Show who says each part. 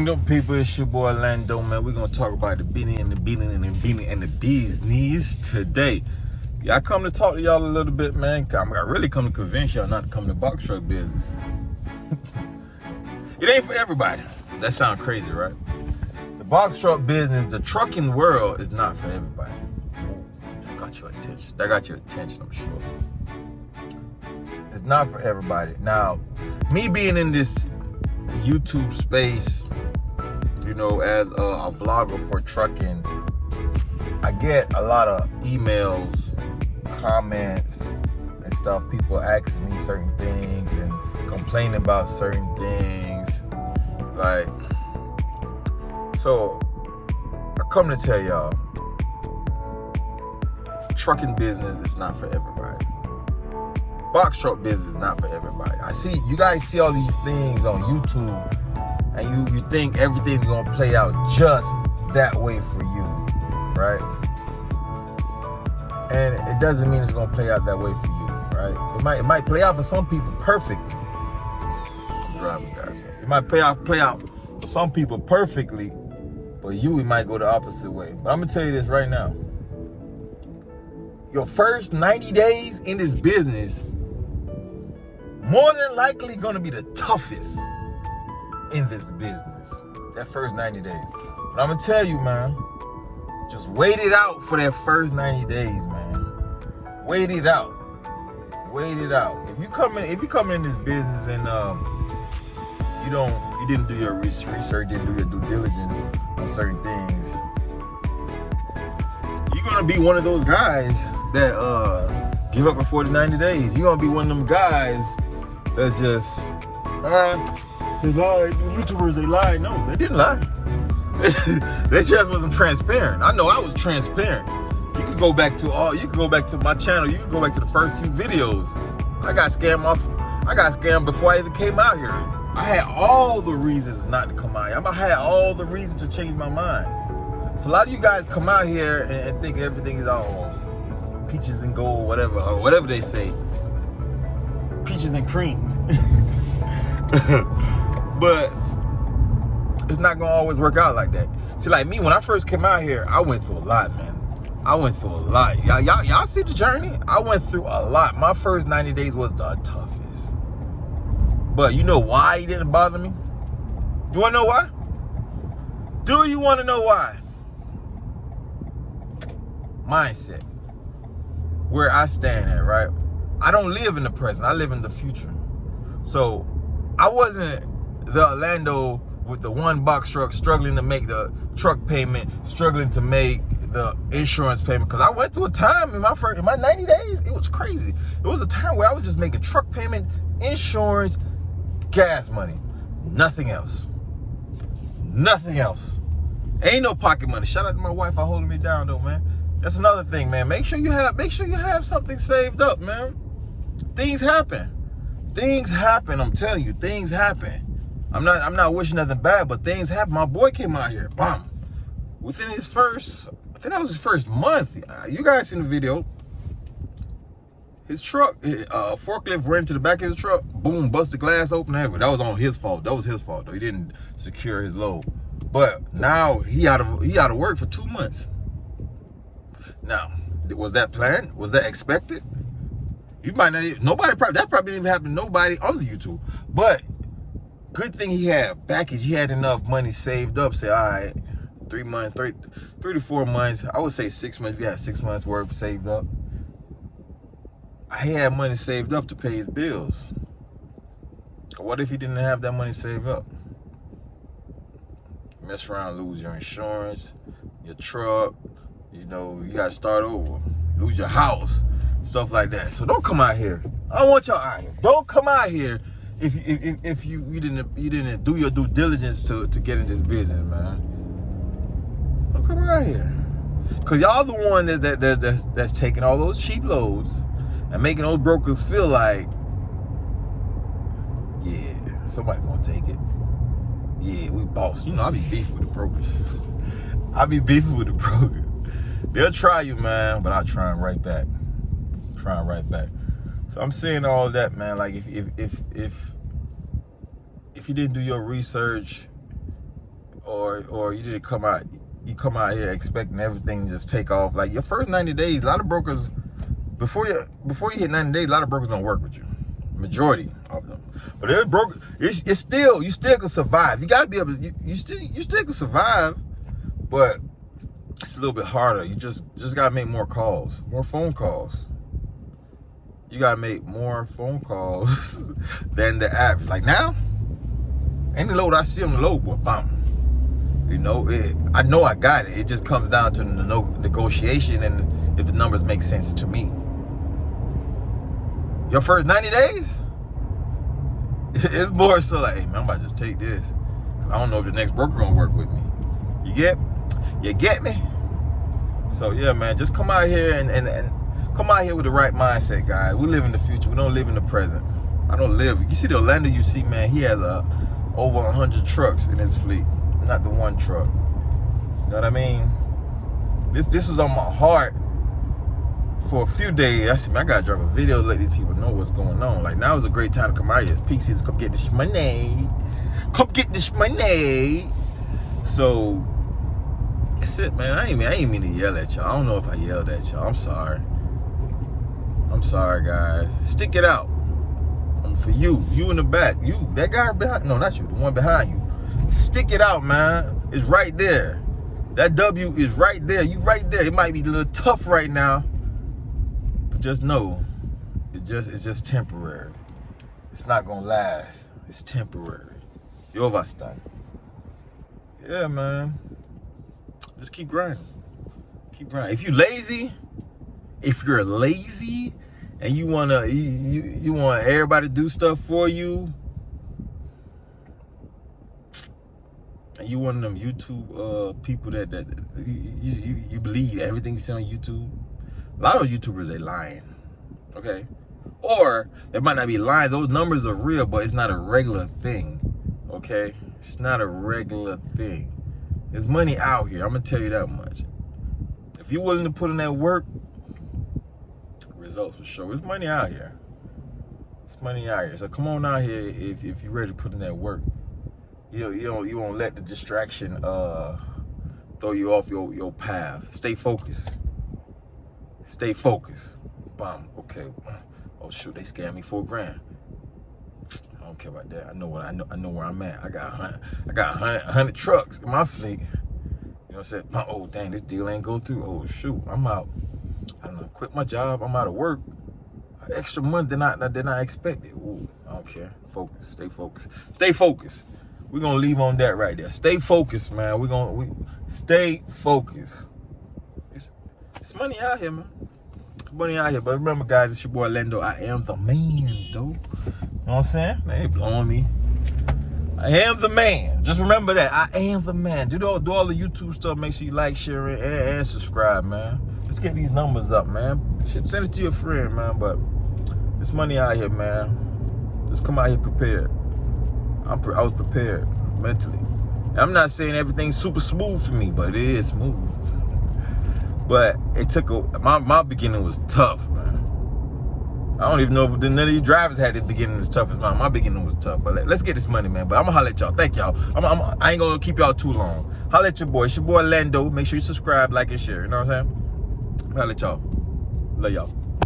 Speaker 1: Kingdom people, it's your boy Lando, man. We're gonna talk about the beanie and the beanie and the beanie and the bee's knees today. Yeah, I come to talk to y'all a little bit, man. I really come to convince y'all not to come to box truck business. It ain't for everybody. That sounds crazy, right? The box truck business, the trucking world is not for everybody. That got your attention. That got your attention, I'm sure. It's not for everybody. Now, me being in this YouTube space, you know, as a vlogger for trucking, I get a lot of emails, comments, and stuff. People asking me certain things and complaining about certain things. Like, so I come to tell y'all, trucking business is not for everybody. Box truck business is not for everybody. I see you guys see all these things on YouTube, and you think everything's gonna play out just that way for you, right? And it doesn't mean it's gonna play out that way for you, right? It might play out for some people perfectly. I'm driving, guys. It might play out for some people perfectly, but it might go the opposite way. But I'm gonna tell you this right now. Your first 90 days in this business, more than likely gonna be the toughest in this business. That first 90 days. But I'm gonna tell you, man, just wait it out for that first 90 days, man. Wait it out. Wait it out. If you come in this business and you didn't do your research, didn't do your due diligence on certain things, you're gonna be one of those guys that give up before the 90 days. You're gonna be one of them guys that's just they lied. The YouTubers, they lied. No, they didn't lie. They just wasn't transparent. I know I was transparent. You could go back to my channel. You could go back to the first few videos. I got scammed before I even came out here. I had all the reasons not to come out here. I had all the reasons to change my mind. So a lot of you guys come out here and think everything is all peaches and gold, whatever they say. Peaches and cream. But it's not gonna always work out like that. See, like me, when I first came out here, I went through a lot, man. I went through a lot. Y'all see the journey? I went through a lot. My first 90 days was the toughest. But you know why it didn't bother me? You wanna know why? Do you wanna know why? Mindset. Where I stand at, right? I don't live in the present, I live in the future. So I wasn't the Orlando with the one box truck struggling to make the truck payment, struggling to make the insurance payment. Cause I went through a time in my 90 days, it was crazy. It was a time where I was just making truck payment, insurance, gas money, nothing else. Nothing else. Ain't no pocket money. Shout out to my wife for holding me down though, man. That's another thing, man. Make sure you have something saved up, man. Things happen. Things happen. I'm telling you, things happen. I'm not wishing nothing bad, but things happen. My boy came out here, bam. Within his first, I think that was his first month. You guys seen the video. His truck, forklift ran to the back of his truck, boom, busted glass open. That was on his fault. That was his fault though. He didn't secure his load. But now he out of work for 2 months. Now, was that planned? Was that expected? You might not even, that probably didn't even happen to nobody on the YouTube. But good thing he had package. He had enough money saved up. Say, all right, 3 months, 3 to 4 months. I would say 6 months. If you had 6 months worth saved up. He had money saved up to pay his bills. What if he didn't have that money saved up? Mess around, lose your insurance, your truck. You know, you gotta start over. Lose your house. Stuff like that. So don't come out here. I don't want y'all out here. Don't come out here if you didn't do your due diligence to get in this business, man. Don't come out here. Cause y'all the one that's taking all those cheap loads and making those brokers feel like, yeah, somebody gonna take it. Yeah, we boss. You know, I be beefing with the brokers. I be beefing with the brokers. They'll try you, man, but I'll try them right back. So I'm saying all that, man. Like if you didn't do your research, or you just come out here expecting everything to just take off. Like your first 90 days, a lot of brokers, before you hit 90 days, a lot of brokers don't work with you. Majority of them. But there's broker, it's still, you still can survive. You gotta be able to, you still can survive, but it's a little bit harder. You just gotta make more calls, more phone calls. You gotta make more phone calls than the average. Like now, any load I see on the load, boy, bam. You know, I know I got it. It just comes down to the negotiation and if the numbers make sense to me. Your first 90 days, it's more so like, hey man, I'm about to just take this. I don't know if the next broker gonna work with me. You get me? So yeah, man, just come out here and come out here with the right mindset, guys. We live in the future. We don't live in the present. I don't live. You see the Orlando you see, man, he has over 100 trucks in his fleet. Not the one truck. You know what I mean? This was on my heart for a few days. I said, man, I gotta drop a video to let these people know what's going on. Like now is a great time to come out here. It's peak season. Come get this money. Come get this money. So that's it, man. I ain't mean to yell at y'all. I don't know if I yelled at y'all. I'm sorry. I'm sorry, guys. Stick it out. For you in the back. You, that guy behind. No, not you. The one behind you. Stick it out, man. It's right there. That W is right there. You right there. It might be a little tough right now, but just know, it's just temporary. It's not gonna last. It's temporary. You understand? Yeah, man. Just keep grinding. Keep grinding. If you're lazy, and you want everybody to do stuff for you, and you one of them YouTube people that you believe everything you see on YouTube. A lot of those YouTubers, they lying, okay? Or they might not be lying. Those numbers are real, but it's not a regular thing, okay? It's not a regular thing. There's money out here. I'm gonna tell you that much. If you're willing to put in that work, results will show. There's money out here. It's money out here. So come on out here if you're ready to put in that work. You won't let the distraction throw you off your path. Stay focused. Stay focused. Bam. Okay. Oh shoot, they scammed me $4,000. I don't care about that. I know where I'm at. I got 100 trucks in my fleet. You know what I'm saying? Oh dang, this deal ain't go through. Oh shoot, I'm out. I don't know. Quit my job. I'm out of work. An extra month than I expected. Ooh, I don't care. Focus. Stay focused. Stay focused. We're gonna leave on that right there. Stay focused, man. We stay focused. It's money out here, man. It's money out here. But remember, guys, it's your boy Lendo. I am the man, though. You know what I'm saying? They ain't blowing me. I am the man. Just remember that. I am the man. Do all the YouTube stuff. Make sure you like, share it, and subscribe, man. Let's get these numbers up, man. Shit, send it to your friend, man. But it's money out here, man. Just come out here prepared. I was prepared mentally. And I'm not saying everything's super smooth for me, but it is smooth. But it took my beginning was tough, man. I don't even know if none of these drivers had the beginning as tough as mine. My beginning was tough. But let's get this money, man. But I'm gonna holler at y'all. Thank y'all. I ain't gonna keep y'all too long. Holler at your boy. It's your boy Lendo. Make sure you subscribe, like, and share. You know what I'm saying? Holler at y'all. Love y'all.